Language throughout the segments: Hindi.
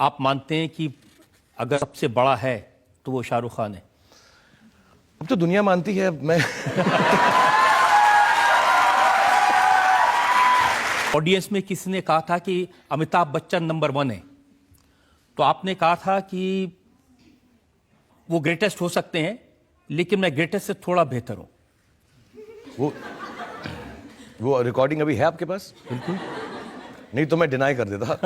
आप मानते हैं कि अगर सबसे बड़ा है तो वो शाहरुख खान है? अब तो दुनिया मानती है। मैं ऑडियंस में किसी ने कहा था कि अमिताभ बच्चन नंबर 1 है, तो आपने कहा था कि वो ग्रेटेस्ट हो सकते हैं, लेकिन मैं ग्रेटेस्ट से थोड़ा बेहतर हूं। वो रिकॉर्डिंग अभी है आपके पास? बिल्कुल नहीं तो मैं डिनाई कर देता।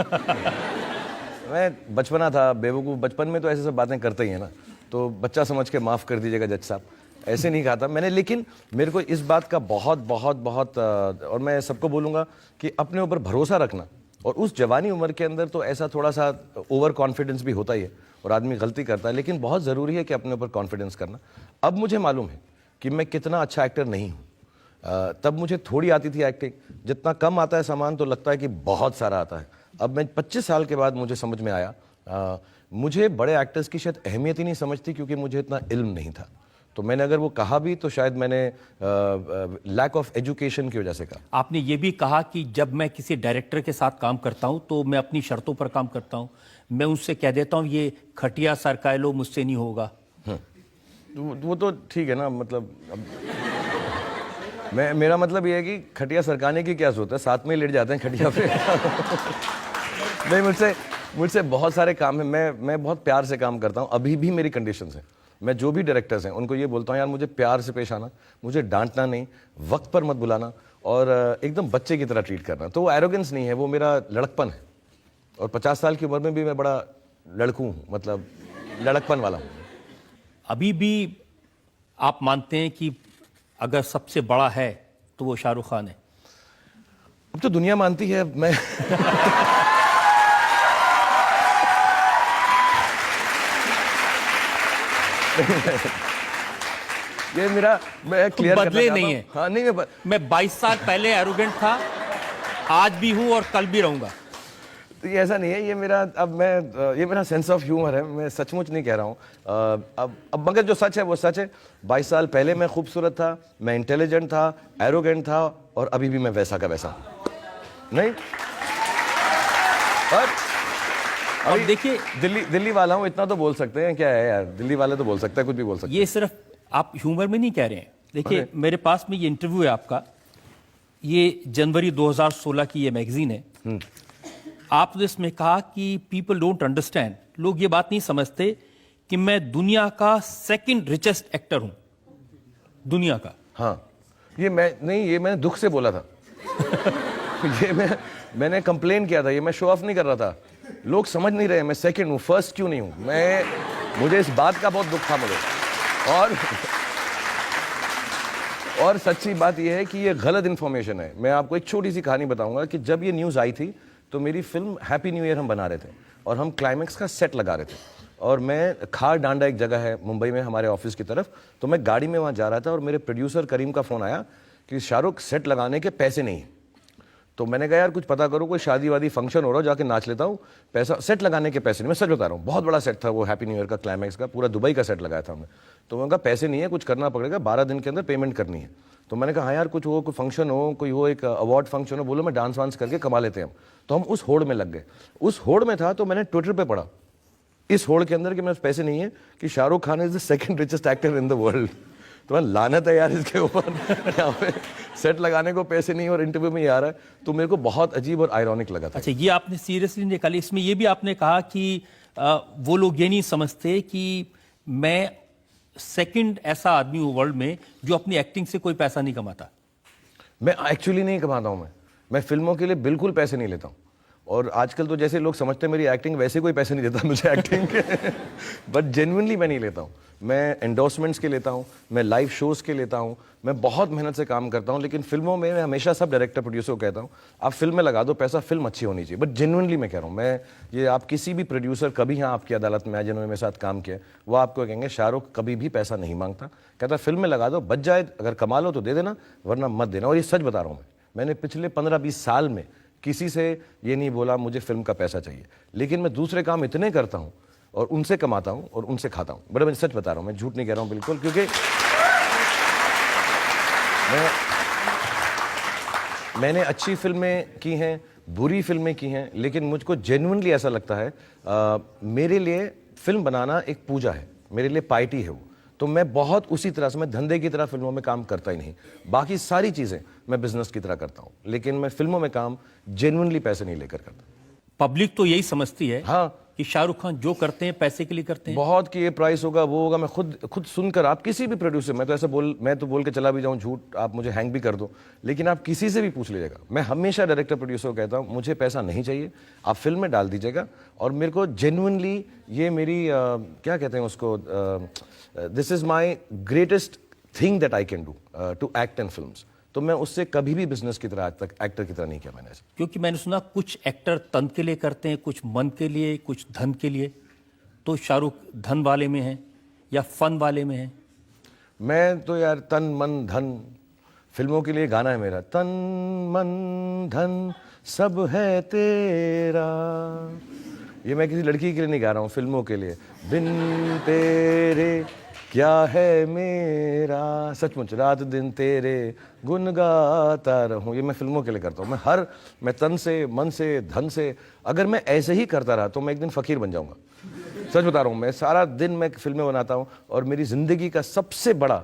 मैं बचपना था, बेवकूफ़। बचपन में तो ऐसे सब बातें करते ही है ना, तो बच्चा समझ के माफ़ कर दीजिएगा जज साहब, ऐसे नहीं कहा था मैंने। लेकिन मेरे को इस बात का बहुत बहुत बहुत और मैं सबको बोलूँगा कि अपने ऊपर भरोसा रखना। और उस जवानी उम्र के अंदर तो ऐसा थोड़ा सा ओवर कॉन्फिडेंस भी होता ही है और आदमी गलती करता है, लेकिन बहुत ज़रूरी है कि अपने ऊपर कॉन्फिडेंस करना। अब मुझे मालूम है कि मैं कितना अच्छा एक्टर नहीं हूँ। तब मुझे थोड़ी आती थी एक्टिंग, जितना कम आता है सामान तो लगता है कि बहुत सारा आता है। अब मैं 25 साल के बाद मुझे समझ में आया, मुझे बड़े एक्टर्स की शायद अहमियत ही नहीं समझती, क्योंकि मुझे इतना इल्म नहीं था। तो मैंने अगर वो कहा भी तो शायद मैंने लैक ऑफ एजुकेशन की वजह से कहा। आपने ये भी कहा कि जब मैं किसी डायरेक्टर के साथ काम करता हूं तो मैं अपनी शर्तों पर काम करता हूं, मैं उनसे कह देता हूं ये खटिया सरकाए लो, मुझसे नहीं होगा। वो तो ठीक है ना, मतलब मेरा मतलब ये है कि खटिया सरकाने की क्या सोचता है, साथ में ही लेट जाते हैं खटिया पे। नहीं, मुझसे बहुत सारे काम है। मैं बहुत प्यार से काम करता हूँ। अभी भी मेरी कंडीशंस हैं। मैं जो भी डायरेक्टर्स हैं उनको ये बोलता हूँ, यार मुझे प्यार से पेश आना, मुझे डांटना नहीं, वक्त पर मत बुलाना और एकदम बच्चे की तरह ट्रीट करना। तो वो एरोगेंस नहीं है, वो मेरा लड़कपन है। और 50 साल की उम्र में भी मैं बड़ा लड़कू हूँ, मतलब लड़कपन वाला हूँ। अभी भी आप मानते हैं कि अगर सबसे बड़ा है तो वो शाहरुख खान है? अब तो दुनिया मानती है। मैं ये मेरा, मैं क्लियर बदले नहीं है। हाँ नहीं, मैं 22 साल पहले एरोगेंट था, आज भी हूं और कल भी रहूंगा। तो ये ऐसा नहीं है, ये मेरा ये मेरा सेंस ऑफ ह्यूमर है। मैं सचमुच नहीं कह रहा हूँ। अब मगर जो सच है वो सच है। 22 साल पहले मैं खूबसूरत था, मैं इंटेलिजेंट था, एरोगेंट था, और अभी भी मैं वैसा का वैसा नहीं। पर अब देखिए, दिल्ली वाला हूँ, इतना तो बोल सकते हैं। क्या है यार, दिल्ली वाले तो बोल सकते हैं, कुछ भी बोल सकते हैं। ये सिर्फ आप ह्यूमर में नहीं कह रहे हैं। देखिए, मेरे पास में ये इंटरव्यू है आपका, ये जनवरी 2016 की ये मैगजीन है। आपने इसमें कहा कि पीपल डोंट अंडरस्टैंड, लोग ये बात नहीं समझते कि मैं दुनिया का सेकंड रिचेस्ट एक्टर हूं, दुनिया का। हाँ, ये मैंने दुख से बोला था। ये मैंने कंप्लेन किया था, ये मैं शो ऑफ नहीं कर रहा था। लोग समझ नहीं रहे मैं सेकंड हूँ, फर्स्ट क्यों नहीं हूँ। मुझे इस बात का बहुत दुख था मुझे। और सच्ची बात यह है कि ये गलत इंफॉर्मेशन है। मैं आपको एक छोटी सी कहानी बताऊंगा कि जब ये न्यूज़ आई थी तो मेरी फिल्म हैप्पी न्यू ईयर हम बना रहे थे और हम क्लाइमैक्स का सेट लगा रहे थे, और मैं खार डांडा एक जगह है मुंबई में हमारे ऑफिस की तरफ, तो मैं गाड़ी में वहाँ जा रहा था और मेरे प्रोड्यूसर करीम का फ़ोन आया कि शाहरुख सेट लगाने के पैसे नहीं हैं। तो मैंने कहा यार कुछ पता करो, कोई शादी वादी फंक्शन हो रहा हो, जाके नाच लेता हूँ, पैसा सेट लगाने के पैसे नहीं। मैं सच बता रहा हूँ, बहुत बड़ा सेट था वो हैप्पी न्यू ईयर का, क्लाइमैक्स का, पूरा दुबई का सेट लगाया था हमने। तो मैंने कहा पैसे नहीं है, कुछ करना पड़ेगा, 12 दिन के अंदर पेमेंट करनी है। तो मैंने कहा हाँ यार कुछ हो, कोई फंक्शन हो, कोई हो, एक अवार्ड फंक्शन हो, बोलो मैं डांस वांस करके कमा लेते हैं हम। तो हम उस होड़ में लग गए। उस होड़ में था तो मैंने ट्विटर पे पढ़ा इस होड़ के अंदर कि मेरे पैसे नहीं है, कि Shahrukh Khan is the second richest actor in the world. तो मैं लानत है यार इसके ऊपर। यहाँ पे सेट लगाने को पैसे नहीं और इंटरव्यू में ये आ रहा है, तो मेरे को बहुत अजीब और आयरॉनिक लगा था। अच्छा, ये आपने सीरियसली निकाली। इसमें ये भी आपने कहा कि वो लोग ये नहीं समझते कि मैं सेकंड ऐसा आदमी हूं वर्ल्ड में जो अपनी एक्टिंग से कोई पैसा नहीं कमाता। मैं एक्चुअली नहीं कमाता हूं। मैं फिल्मों के लिए बिल्कुल पैसे नहीं लेता हूं, और आजकल तो जैसे लोग समझते हैं मेरी एक्टिंग, वैसे कोई पैसे नहीं देता मुझे एक्टिंग के। बट जेन्युइनली मैं नहीं लेता हूँ। मैं एंडोर्समेंट्स के लेता हूँ, मैं लाइव शोज़ के लेता हूँ, मैं बहुत मेहनत से काम करता हूँ। लेकिन फिल्मों में मैं हमेशा सब डायरेक्टर प्रोड्यूसर को कहता हूँ आप फिल्म में लगा दो पैसा, फिल्म अच्छी होनी चाहिए। बट जेन्युइनली मैं कह रहा हूँ, मैं ये आप किसी भी प्रोड्यूसर कभी यहाँ आपकी अदालत में आए जिन्होंने मेरे साथ काम किया, वो आपको कहेंगे शाहरुख कभी भी पैसा नहीं मांगता, कहता फिल्म में लगा दो, बच जाए, अगर कमा लो तो दे देना, वरना मत देना। और ये सच बता रहा हूँ। मैंने पिछले 15-20 साल में किसी से ये नहीं बोला मुझे फिल्म का पैसा चाहिए, लेकिन मैं दूसरे काम इतने करता हूँ और उनसे कमाता हूँ और उनसे खाता हूँ। बड़े मैं सच बता रहा हूँ, मैं झूठ नहीं कह रहा हूँ बिल्कुल, क्योंकि मैंने अच्छी फिल्में की हैं, बुरी फिल्में की हैं, लेकिन मुझको जेन्युइनली ऐसा लगता है मेरे लिए फिल्म बनाना एक पूजा है, मेरे लिए पार्टी है वो। तो मैं बहुत उसी तरह से, मैं धंधे की तरह फिल्मों में काम करता ही नहीं। बाकी सारी चीज़ें मैं बिजनेस की तरह करता हूँ, लेकिन मैं फिल्मों में काम जेन्युइनली पैसे नहीं लेकर करता। पब्लिक तो यही समझती है हाँ, कि शाहरुख खान जो करते हैं पैसे के लिए करते हैं। बहुत कि ये प्राइस होगा, वो होगा। मैं खुद सुनकर, आप किसी भी प्रोड्यूसर, मैं तो बोल के चला भी जाऊं झूठ, आप मुझे हैंग भी कर दो, लेकिन आप किसी से भी पूछ लीजिएगा, मैं हमेशा डायरेक्टर प्रोड्यूसर को कहता हूं मुझे पैसा नहीं चाहिए, आप फिल्म में डाल दीजिएगा। और मेरे को जेन्युइनली ये मेरी क्या कहते हैं उसको, this is my greatest thing that I can do to act in films. तो मैं उससे कभी भी बिजनेस की तरह आज तक एक्टर की तरह नहीं किया मैंने ऐसा। क्योंकि मैंने सुना कुछ एक्टर तन के लिए करते हैं, कुछ मन के लिए, कुछ धन के लिए। तो शाहरुख धन वाले में है या फन वाले में है? मैं तो यार तन मन धन, फिल्मों के लिए गाना है मेरा, तन मन धन सब है तेरा। ये मैं किसी लड़की के लिए नहीं गा रहा हूँ, फिल्मों के लिए। बिन तेरे क्या है मेरा, सचमुच रात दिन तेरे गुन गाता रहूं, ये मैं फिल्मों के लिए करता हूँ। मैं तन से, मन से, धन से, अगर मैं ऐसे ही करता रहा तो मैं एक दिन फकीर बन जाऊंगा। सच बता रहा हूँ, मैं सारा दिन मैं फिल्में बनाता हूँ और मेरी जिंदगी का सबसे बड़ा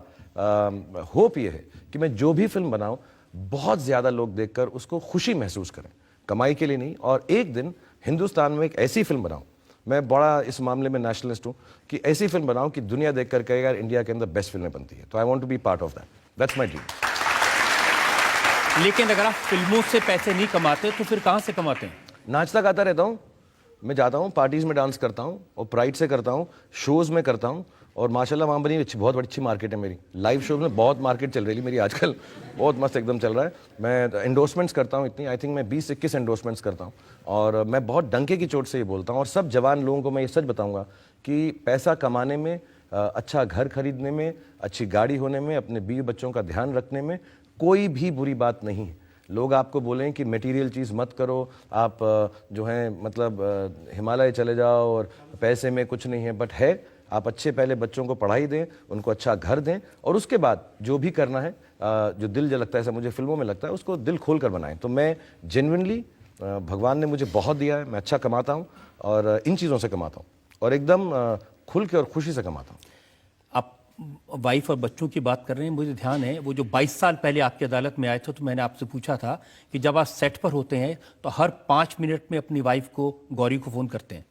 होप ये है कि मैं जो भी फिल्म बनाऊं बहुत ज्यादा लोग देखकर उसको खुशी महसूस करें, कमाई के लिए नहीं। और एक दिन हिंदुस्तान में एक ऐसी फिल्म बनाऊं, मैं बड़ा इस मामले में नेशनलिस्ट हूं, कि ऐसी फिल्म बनाऊं कि दुनिया देखकर कहेगा यार इंडिया के अंदर बेस्ट फिल्में बनती है। तो I want to be part of that, that's my dream. लेकिन अगर आप फिल्मों से पैसे नहीं कमाते तो फिर कहां से कमाते हैं? नाचता गाता रहता हूं, मैं जाता हूं पार्टीज में डांस करता हूं और प्राइड से करता हूं, शोज में करता हूं। और माशाल्लाह वहाँ बनी बहुत अच्छी मार्केट है मेरी, लाइव शो में बहुत मार्केट चल रही है मेरी आजकल, बहुत मस्त एकदम चल रहा है। मैं एंडोर्समेंट्स करता हूँ इतनी, आई थिंक मैं 20-21 एंडोर्समेंट्स करता हूँ। और मैं बहुत डंके की चोट से ये बोलता हूँ, और सब जवान लोगों को मैं ये सच बताऊँगा कि पैसा कमाने में, अच्छा घर खरीदने में, अच्छी गाड़ी होने में, अपने बीवी बच्चों का ध्यान रखने में कोई भी बुरी बात नहीं है। लोग आपको बोलें कि मटेरियल चीज़ मत करो, आप जो है मतलब हिमालय चले जाओ और पैसे में कुछ नहीं है, बट है आप अच्छे पहले बच्चों को पढ़ाई दें, उनको अच्छा घर दें, और उसके बाद जो भी करना है, जो दिल जो लगता है, ऐसा मुझे फिल्मों में लगता है, उसको दिल खोल कर बनाएं। तो मैं जेन्युइनली, भगवान ने मुझे बहुत दिया है, मैं अच्छा कमाता हूँ और इन चीज़ों से कमाता हूँ और एकदम खुल के और खुशी से कमाता हूँ। आप वाइफ और बच्चों की बात कर रहे हैं, मुझे ध्यान है वो जो 22 साल पहले आपकी अदालत में आए थे, तो मैंने आपसे पूछा था कि जब आप सेट पर होते हैं तो हर 5 मिनट में अपनी वाइफ को, गौरी को फ़ोन करते हैं,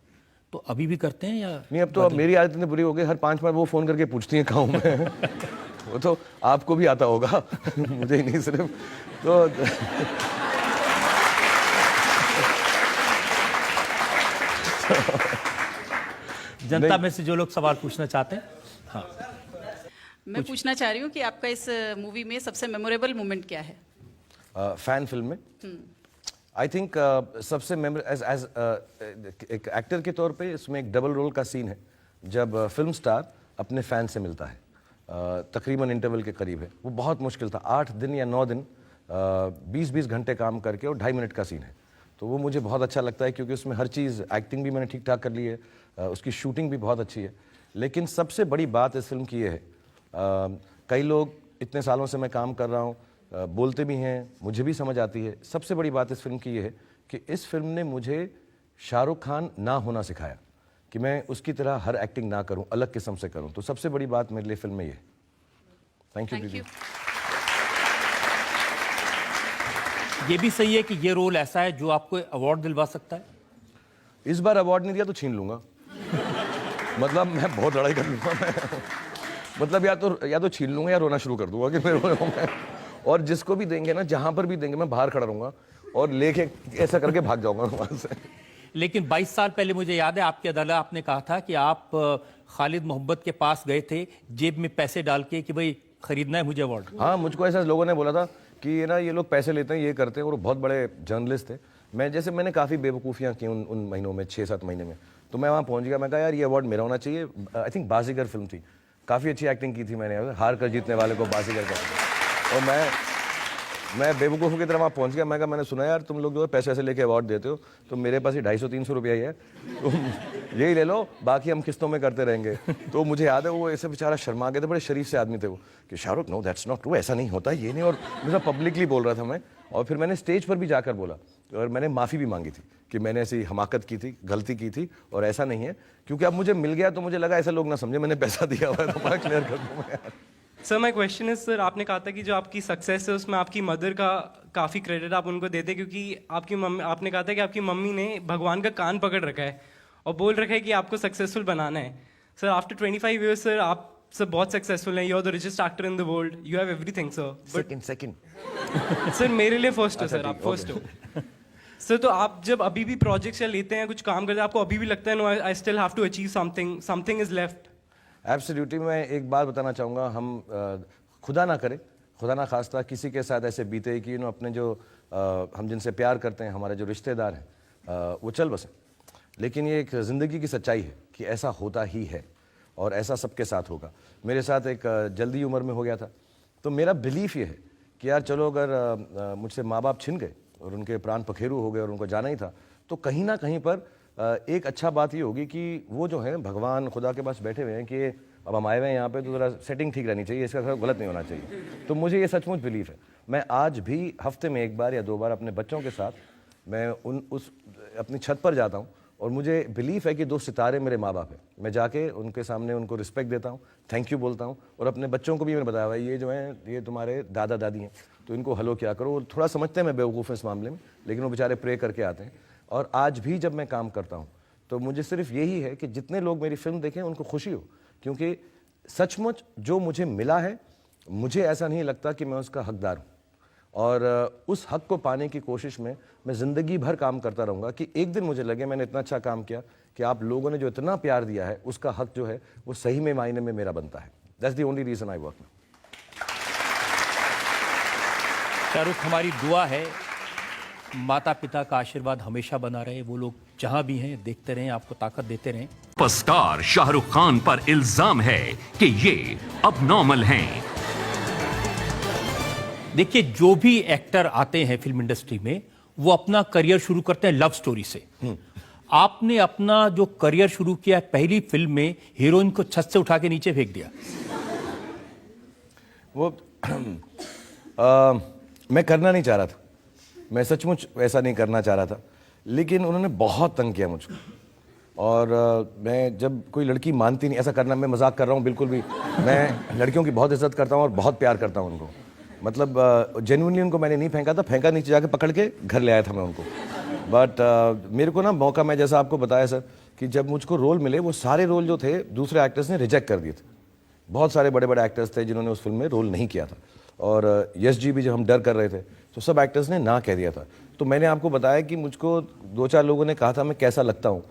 तो अभी भी करते हैं या नहीं? अब तो अब मेरी आदत इतनी बुरी हो गई, हर 5 मिनट वो फ़ोन करके पूछती हैं कहाँ हूँ मैं। वो तो आपको भी आता होगा, मुझे ही नहीं सिर्फ। तो जनता में से जो लोग सवाल पूछना चाहते हैं। हाँ, मैं पूछना चाह रही हूँ कि आपका इस मूवी में सबसे मेमोरेबल मोमेंट क्या है? फैन फिल्म में आई थिंक सबसे एज एक एक्टर के तौर पे इसमें एक डबल रोल का सीन है, जब फिल्म स्टार अपने फैन से मिलता है, तकरीबन इंटरवल के करीब है। वो बहुत मुश्किल था, 8 दिन या 9 दिन 20-20 घंटे काम करके, और 2.5 मिनट का सीन है। तो वो मुझे बहुत अच्छा लगता है क्योंकि उसमें हर चीज़, एक्टिंग भी मैंने ठीक ठाक कर ली है, उसकी शूटिंग भी बहुत अच्छी है। लेकिन सबसे बड़ी बात इस फिल्म की ये है, कई लोग, इतने सालों से मैं काम कर रहा हूँ, बोलते भी हैं, मुझे भी समझ आती है। सबसे बड़ी बात इस फिल्म की ये है कि इस फिल्म ने मुझे शाहरुख खान ना होना सिखाया, कि मैं उसकी तरह हर एक्टिंग ना करूं, अलग किस्म से करूं। तो सबसे बड़ी बात मेरे लिए फिल्म में ये है। Thank you. ये भी सही है कि ये रोल ऐसा है जो आपको अवार्ड दिलवा सकता है? इस बार अवार्ड नहीं दिया तो छीन लूंगा। मतलब मैं बहुत लड़ाई कर लूंगा मैं। मतलब या तो छीन लूंगा या रोना शुरू कर दूंगा कि मैं और जिसको भी देंगे ना, जहां पर भी देंगे, मैं बाहर खड़ा रहूंगा और लेके ऐसा करके भाग जाऊंगा वहां से। लेकिन 22 साल पहले मुझे याद है आपकी अदालत, आपने कहा था कि आप खालिद मोहब्बत के पास गए थे जेब में पैसे डाल के कि भाई खरीदना है मुझे अवार्ड। हाँ, मुझको ऐसा लोगों ने बोला था कि ना ये लोग पैसे लेते हैं, ये करते हैं, और बहुत बड़े जर्नलिस्ट थे। मैंने काफ़ी बेवकूफ़ियाँ की उन महीनों में, 6-7 महीने में। तो मैं वहाँ पहुँच गया, मैं कहा यार ये अवार्ड मेरा होना चाहिए। आई थिंक बाजीगर फिल्म थी, काफ़ी अच्छी एक्टिंग की थी मैंने, हार कर जीतने वाले को बाजीगर का। और मैं बेवकूफ़ों की तरह वहाँ पहुँच गया। मैं कहा मैंने सुना यार तुम लोग जो है पैसे लेके अवार्ड देते हो, तो मेरे पास ही 250-300 रुपया ही है, तुम यही ले लो, बाकी हम किस्तों में करते रहेंगे। तो मुझे याद है वो ऐसे बेचारा शर्मा गए थे, बड़े शरीफ से आदमी थे वो, कि Shahrukh no that's not true, ऐसा नहीं होता, ये नहीं। और मुझे पब्लिकली बोल रहा था मैं, और फिर मैंने स्टेज पर भी जाकर बोला। और मैंने माफ़ी भी मांगी थी कि मैंने ऐसी हमाकत की थी, गलती की थी, और ऐसा नहीं है, क्योंकि अब मुझे मिल गया तो मुझे लगा ऐसा लोग ना समझे मैंने पैसा दिया हुआ है, तो मैं क्लियर कर दूँ मैं यार। Sir my question is, sir आपने कहा था कि जो आपकी सक्सेस है उसमें आपकी मदर का काफ़ी क्रेडिट आप उनको देते, क्योंकि आपकी मम्मी, आपने कहा था कि आपकी मम्मी ने भगवान का कान पकड़ रखा है और बोल रखा है कि आपको सक्सेसफुल बनाना है। सर आफ्टर 25 ईयर्स सर आप सर बहुत सक्सेसफुल हैं, you are the richest actor in the world, you have everything sir. Second sir मेरे लिए फर्स्ट हो अच्छा, सर, आप ठीक, फर्स्ट हो सर। तो आप जब अभी भी प्रोजेक्ट्स या लेते हैं, कुछ काम करते हैं, आपको अभी भी लगता है no I still have to achieve something, something is left? Absolutely. मैं एक बात बताना चाहूँगा, हम खुदा ना करे, खुदा ना खास्ता किसी के साथ ऐसे बीते कि अपने जो हम जिनसे प्यार करते हैं, हमारे जो रिश्तेदार हैं, वो चल बसें। लेकिन ये एक ज़िंदगी की सच्चाई है कि ऐसा होता ही है और ऐसा सबके साथ होगा। मेरे साथ एक जल्दी उम्र में हो गया था, तो मेरा बिलीफ ये है कि यार चलो अगर मुझसे माँ बाप छिन गए और उनके प्राण पखेरु हो गए और उनको जाना ही था, तो कहीं ना कहीं पर एक अच्छा बात ये होगी कि वो जो है भगवान खुदा के पास बैठे हुए हैं कि अब हम आए हुए हैं यहाँ पे, तो ज़रा सेटिंग ठीक रहनी चाहिए, इसका थोड़ा गलत नहीं होना चाहिए। तो मुझे ये सचमुच बिलीफ है। मैं आज भी हफ्ते में 1 बार या 2 बार अपने बच्चों के साथ मैं उस अपनी छत पर जाता हूँ, और मुझे बिलीफ है कि 2 सितारे मेरे माँ बाप हैं। मैं जाके उनके सामने उनको रिस्पेक्ट देता हूँ, थैंक यू बोलता हूँ, और अपने बच्चों को भी मैंने बताया हुआ है ये जो हैं ये तुम्हारे दादा दादी हैं, तो इनको हलो क्या करो। वो थोड़ा समझते हैं मैं बेवकूफ़ इस मामले में, लेकिन वो बेचारे प्रे करके आते हैं। और आज भी जब मैं काम करता हूँ तो मुझे सिर्फ यही है कि जितने लोग मेरी फिल्म देखें उनको खुशी हो, क्योंकि सचमुच जो मुझे मिला है, मुझे ऐसा नहीं लगता कि मैं उसका हकदार हूँ, और उस हक को पाने की कोशिश में मैं ज़िंदगी भर काम करता रहूँगा कि एक दिन मुझे लगे मैंने इतना अच्छा काम किया कि आप लोगों ने जो इतना प्यार दिया है उसका हक जो है वो सही में मायने में मेरा बनता है। That's the only reason I work now. Shahrukh, हमारी दुआ है माता पिता का आशीर्वाद हमेशा बना रहे, वो लोग जहां भी हैं देखते रहें, आपको ताकत देते रहें। सुपरस्टार शाहरुख खान पर इल्जाम है कि ये अब नॉर्मल हैं। देखिए, जो भी एक्टर आते हैं फिल्म इंडस्ट्री में वो अपना करियर शुरू करते हैं लव स्टोरी से। आपने अपना जो करियर शुरू किया पहली फिल्म में हीरोइन को छत से उठा के नीचे फेंक दिया। वो मैं करना नहीं चाह रहा था, मैं सचमुच ऐसा नहीं करना चाह रहा था, लेकिन उन्होंने बहुत तंग किया मुझको। और मैं जब कोई लड़की मानती नहीं, ऐसा करना मैं मजाक कर रहा हूँ बिल्कुल भी, मैं लड़कियों की बहुत इज्जत करता हूँ और बहुत प्यार करता हूँ उनको, मतलब जेन्युइनली उनको मैंने नहीं फेंका था, फेंका नीचे जाके पकड़ के घर ले आया था मैं उनको। बट मेरे को ना मौका, मैं जैसा आपको बताया सर कि जब मुझको रोल मिले वो सारे रोल जो थे दूसरे एक्टर्स ने रिजेक्ट कर दिए थे। बहुत सारे बड़े बड़े एक्टर्स थे जिन्होंने उस फिल्म में रोल नहीं किया था, और यश जी भी जब हम डर कर रहे थे तो सब एक्टर्स ने ना कह दिया था। तो मैंने आपको बताया कि मुझको 2-4 लोगों ने कहा था मैं कैसा लगता हूँ,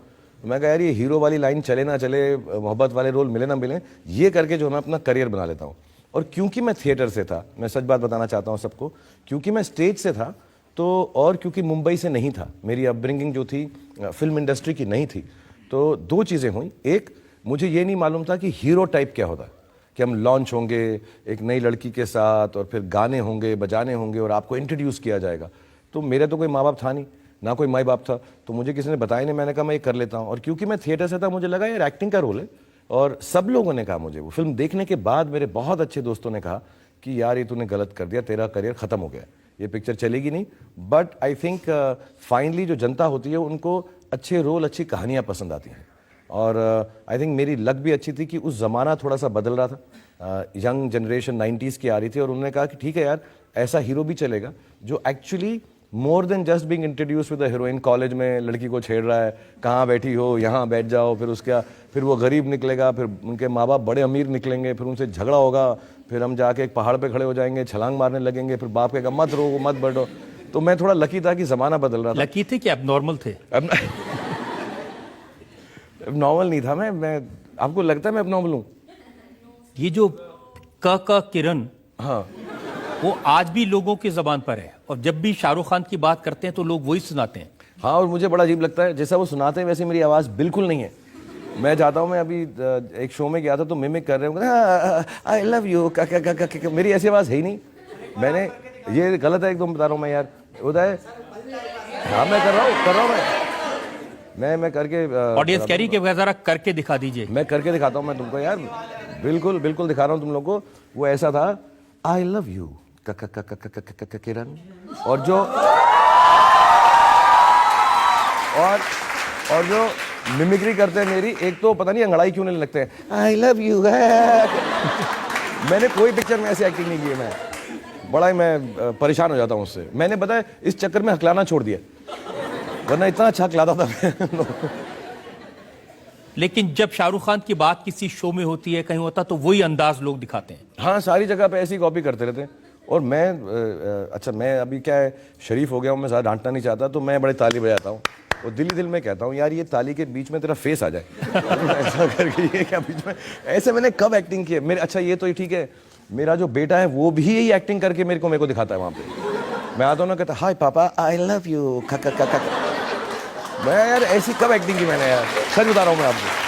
मैं कहा यार ये हीरो वाली लाइन चले ना चले, मोहब्बत वाले रोल मिले ना मिले, ये करके जो मैं अपना करियर बना लेता हूँ। और क्योंकि मैं थिएटर से था, मैं सच बात बताना चाहता हूँ सबको, क्योंकि मैं स्टेज से था तो, और क्योंकि मुंबई से नहीं था, मेरी अपब्रिंगिंग जो थी फिल्म इंडस्ट्री की नहीं थी, तो 2 चीज़ें हुई। एक, मुझे ये नहीं मालूम था कि हीरो टाइप क्या होता है, कि हम लॉन्च होंगे एक नई लड़की के साथ और फिर गाने होंगे, बजाने होंगे और आपको इंट्रोड्यूस किया जाएगा। तो मेरे तो कोई माँ बाप था नहीं, ना कोई माई बाप था, तो मुझे किसी ने बताया नहीं, मैंने कहा मैं ये कर लेता हूँ। और क्योंकि मैं थिएटर से था मुझे लगा यार एक्टिंग का रोल है, और सब लोगों ने कहा मुझे, वो फिल्म देखने के बाद मेरे बहुत अच्छे दोस्तों ने कहा कि यार ये तूने गलत कर दिया, तेरा करियर ख़त्म हो गया, ये पिक्चर चलेगी नहीं। बट आई थिंक फाइनली जो जनता होती है उनको अच्छे रोल, अच्छी कहानियाँ पसंद आती हैं, और आई थिंक मेरी लक भी अच्छी थी कि उस ज़माना थोड़ा सा बदल रहा था, यंग जनरेशन 90s की आ रही थी, और उन्होंने कहा कि ठीक है यार ऐसा हीरो भी चलेगा जो actually more than just being introduce with the heroine, college में लड़की को छेड़ रहा है, कहाँ बैठी हो, यहाँ बैठ जाओ, फिर वो गरीब निकलेगा, फिर उनके माँ बाप बड़े अमीर निकलेंगे, फिर उनसे झगड़ा होगा, फिर हम जाके एक पहाड़ पे खड़े हो जाएंगे, छलांग मारने लगेंगे, फिर बाप कहेगा मत रो मत बढ़ो। तो मैं थोड़ा लकी था कि ज़माना बदल रहा था। लकी थे कि अब नॉर्मल थे? अब नॉर्मल नहीं था मैं आपको लगता है मैं अब नॉर्मल हूँ? ये जो क किरण, हाँ, वो आज भी लोगों की जबान पर है, और जब भी शाहरुख खान की बात करते हैं तो लोग वही सुनाते हैं। हाँ, और मुझे बड़ा अजीब लगता है, जैसा वो सुनाते हैं वैसे मेरी आवाज़ बिल्कुल नहीं है। मैं जाता हूँ, मैं अभी एक शो में गया था तो मिमिक कर रहे होंगे, आई लव यू, मेरी ऐसी आवाज़ है ही नहीं। मैंने ये गलत है एकदम बता रहा हूँ मैं यार, उदय। हाँ मैं कर रहा हूँ मैं करके ऑडियंस कह रही कि जरा करके दिखा दीजिए। मैं करके दिखाता हूँ मैं तुमको यार, बिल्कुल बिल्कुल दिखा रहा हूँ तुम लोग को। वो ऐसा था, आई लव यू किरण, और जो और जो मिमिक्री करते हैं मेरी, एक तो पता नहीं अंगड़ाई क्यों नहीं लगते हैं, आई लव यू। मैंने कोई पिक्चर में ऐसी एक्टिंग नहीं की है। मैं बड़ा ही मैं परेशान हो जाता हूँ उससे। मैंने पता है इस चक्कर में हकलाना छोड़ दिया, वरना इतना अच्छा हकलाता था मैं। लेकिन जब शाहरुख खान की बात किसी शो में होती है, कहीं होता, तो वही अंदाज लोग दिखाते हैं। हाँ, सारी जगह पे ऐसी कॉपी करते रहते हैं। और मैं अच्छा, मैं अभी क्या है, शरीफ हो गया हूँ, मैं ज़्यादा डांटना नहीं चाहता, तो मैं बड़े ताली बजाता हूँ और दिल में कहता हूँ यार ये ताली के बीच में तेरा फेस आ जाए। ऐसा करके ये क्या बीच में, ऐसे मैंने कब एक्टिंग की है मेरे। अच्छा ये तो ठीक है, मेरा जो बेटा है वो भी यही एक्टिंग करके मेरे को दिखाता है वहाँ पे। मैं आता हूँ ना, कहता हाय पापा आई लव यू। मैं यार ऐसी कब एक्टिंग की मैंने यार, सच बता रहा हूँ मैं आपको।